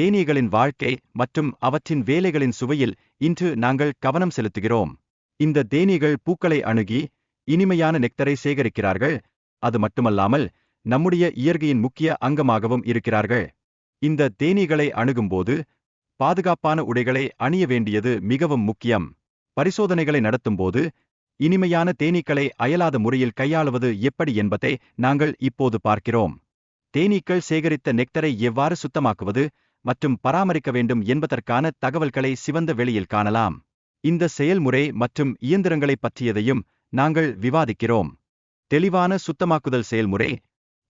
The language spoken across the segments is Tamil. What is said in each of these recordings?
தேனீகளின் வாழ்க்கை மற்றும் அவற்றின் வேலைகளின் சுவையில் இன்று நாங்கள் கவனம் செலுத்துகிறோம். இந்த தேனீகள் பூக்களை அணுகி இனிமையான நெக்டரை சேகரிக்கிறார்கள். அது மட்டுமல்லாமல் நம்முடைய இயற்கையின் முக்கிய அங்கமாகவும் இருக்கிறார்கள். இந்த தேனீகளை அணுகும்போது பாதுகாப்பான உடைகளை அணிய வேண்டியது மிகவும் முக்கியம். பரிசோதனைகளை நடத்தும்போது இனிமையான தேனீக்களை அயலாத முறையில் கையாளுவது எப்படி என்பதை நாங்கள் இப்போது பார்க்கிறோம். தேனீக்கள் சேகரித்த நெக்டரை எவ்வாறு சுத்தமாக்குவது மற்றும் பராமரிக்க வேண்டும் என்பதற்கான தகவல்களை சிவந்த வெளியில் காணலாம். இந்த செயல்முறை மற்றும் இயந்திரங்களை பற்றியதையும் நாங்கள் விவாதிக்கிறோம். தெளிவான சுத்தமாக்குதல் செயல்முறை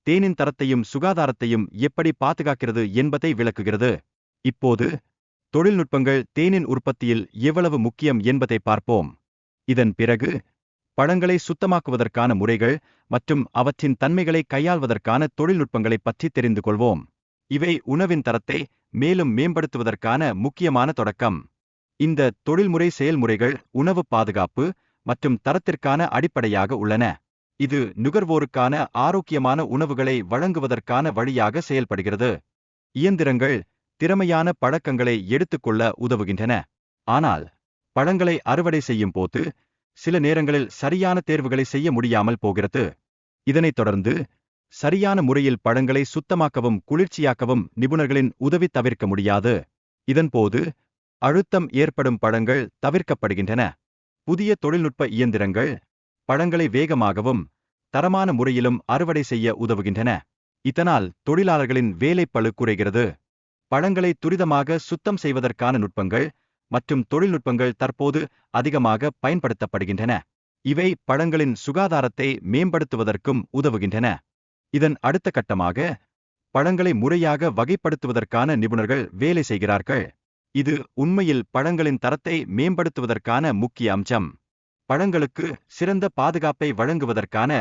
தேனின் தரத்தையும் சுகாதாரத்தையும் எப்படி பாதுகாக்கிறது என்பதை விளக்குகிறது. இப்போது தொழில்நுட்பங்கள் தேனின் உற்பத்தியில் எவ்வளவு முக்கியம் என்பதை பார்ப்போம். இதன் பிறகு பழங்களை சுத்தமாக்குவதற்கான முறைகள் மற்றும் அவற்றின் தன்மைகளை கையாள்வதற்கான தொழில்நுட்பங்களைப் பற்றி தெரிந்து கொள்வோம். இவை உணவின் தரத்தை மேலும் மேம்படுத்துவதற்கான முக்கியமான தொடக்கம். இந்த தொழில்முறை செயல்முறைகள் உணவு பாதுகாப்பு மற்றும் தரத்திற்கான அடிப்படையாக உள்ளன. இது நுகர்வோருக்கான ஆரோக்கியமான உணவுகளை வழங்குவதற்கான வழியாக செயல்படுகிறது. இயந்திரங்கள் திறமையான பழக்கங்களை எடுத்துக்கொள்ள உதவுகின்றன. ஆனால் பழங்களை அறுவடை செய்யும் போது சில நேரங்களில் சரியான தேர்வுகளை செய்ய முடியாமல் போகிறது. இதனைத் தொடர்ந்து சரியான முறையில் பழங்களை சுத்தமாக்கவும் குளிர்ச்சியாக்கவும் நிபுணர்களின் உதவி தவிர்க்க முடியாது. இதன்போது அழுத்தம் ஏற்படும் பழங்கள் தவிர்க்கப்படுகின்றன. புதிய தொழில்நுட்ப இயந்திரங்கள் பழங்களை வேகமாகவும் தரமான முறையிலும் அறுவடை செய்ய உதவுகின்றன. இதனால் தொழிலாளர்களின் வேலைப்பளு குறைகிறது. பழங்களை துரிதமாக சுத்தம் செய்வதற்கான நுட்பங்கள் மற்றும் தொழில்நுட்பங்கள் தற்போது அதிகமாக பயன்படுத்தப்படுகின்றன. இவை பழங்களின் சுகாதாரத்தை மேம்படுத்துவதற்கும் உதவுகின்றன. இதன் அடுத்த கட்டமாக பழங்களை முறையாக வகைப்படுத்துவதற்கான நிபுணர்கள் வேலை செய்கிறார்கள். இது உண்மையில் பழங்களின் தரத்தை மேம்படுத்துவதற்கான முக்கிய அம்சம். பழங்களுக்கு சிறந்த பாதுகாப்பை வழங்குவதற்கான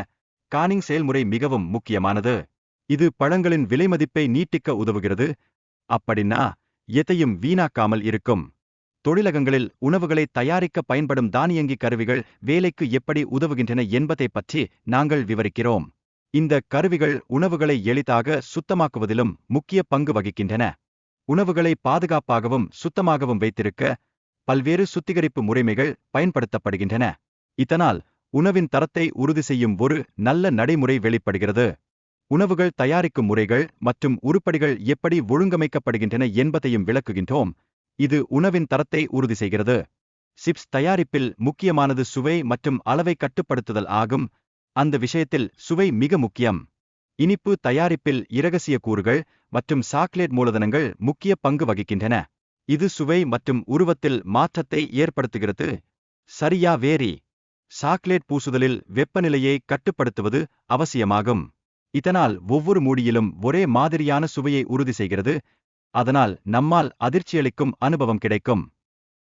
கானிங் செயல்முறை மிகவும் முக்கியமானது. இது பழங்களின் விலைமதிப்பை நீட்டிக்க உதவுகிறது. அப்படின்னா எதையும் வீணாக்காமல் இருக்கும். தொழிலகங்களில் உணவுகளை தயாரிக்க பயன்படும் தானியங்கி கருவிகள் வேலைக்கு எப்படி உதவுகின்றன என்பதை பற்றி நாங்கள் விவரிக்கிறோம். இந்த கருவிகள் உணவுகளை எளிதாக சுத்தமாக்குவதிலும் முக்கிய பங்கு வகிக்கின்றன. உணவுகளை பாதுகாப்பாகவும் சுத்தமாகவும் வைத்திருக்க பல்வேறு சுத்திகரிப்பு முறைமைகள் பயன்படுத்தப்படுகின்றன. இதனால் உணவின் தரத்தை உறுதி செய்யும் ஒரு நல்ல நடைமுறை வெளிப்படுகிறது. உணவுகள் தயாரிக்கும் முறைகள் மற்றும் உருப்படிகள் எப்படி ஒழுங்கமைக்கப்படுகின்றன என்பதையும் விளக்குகின்றோம். இது உணவின் தரத்தை உறுதி செய்கிறது. சிப்ஸ் தயாரிப்பில் முக்கியமானது சுவை மற்றும் அளவை கட்டுப்படுத்துதல் ஆகும். அந்த விஷயத்தில் சுவை மிக முக்கியம். இனிப்பு தயாரிப்பில் இரகசிய கூறுகள் மற்றும் சாக்லேட் மூலதனங்கள் முக்கிய பங்கு வகிக்கின்றன. இது சுவை மற்றும் உருவத்தில் மாற்றத்தை ஏற்படுத்துகிறது. சரியா வேரி சாக்லேட் பூசுதலில் வெப்பநிலையை கட்டுப்படுத்துவது அவசியமாகும். இதனால் ஒவ்வொரு மூடியிலும் ஒரே மாதிரியான சுவையை உறுதி செய்கிறது. அதனால் நம்மால் அதிர்ச்சியளிக்கும் அனுபவம் கிடைக்கும்.